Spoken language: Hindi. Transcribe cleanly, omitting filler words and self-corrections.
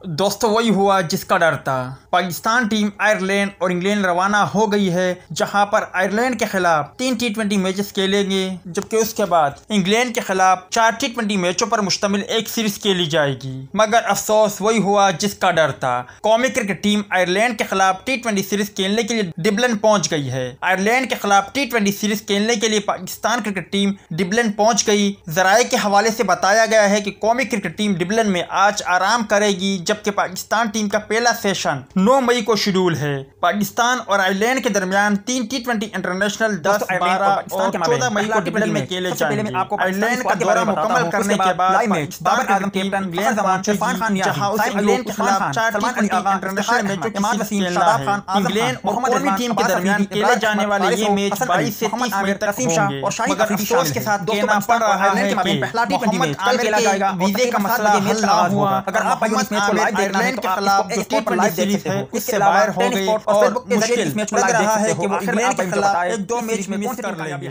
दोस्तों वही हुआ जिसका डर था। पाकिस्तान टीम आयरलैंड और इंग्लैंड रवाना हो गई है, जहां पर आयरलैंड के खिलाफ 3 T20 मैचेस खेलेंगे, जबकि उसके बाद इंग्लैंड के खिलाफ 4 T20 मैचों पर मुश्तमिल एक सीरीज खेली जाएगी। मगर अफसोस वही हुआ जिसका डर था। कौमी क्रिकेट टीम आयरलैंड के खिलाफ T20 सीरीज खेलने के लिए डबलिन पहुंच गई है। आयरलैंड के खिलाफ T20 सीरीज खेलने के लिए पाकिस्तान क्रिकेट टीम डबलिन पहुंच गई। जराये के हवाले से बताया गया है कि कौमी क्रिकेट टीम डबलिन में आज आराम करेगी, जबकि पाकिस्तान टीम का पहला सेशन 9 मई को शेड्यूल है। पाकिस्तान और आयरलैंड के दरमियान 3 T20 इंटरनेशनल 10, 12 और 14 मई को डबलिन में खेले जाएंगे। आयरलैंड का दौरा मुकम्मल करने के बाद पाकिस्तान क्रिकेट टीम इंग्लैंड पहुंचेगी, जहां उसे इंग्लैंड के खिलाफ 4 T20 इंटरनेशनल मैचों की सीरीज खेलना है। इंग्लैंड और कौमी टीम के दरमियान खेले जाने वाले ये मैच 22 से 30 मई तक होंगे। मगर अफसोस के साथ कहना पड़ रहा है कि मोहम्मद आमिर के वीजे का मसला हल ना हुआ। अगर आप मोहम्मद आमिर आयरलैंड के खिलाफ जो T20 सीरीज है उससे बाहर हो गई और मुश्किल लग रहा है कि वो इंग्लैंड के खिलाफ 1-2 मैच मिस कर लेंगे।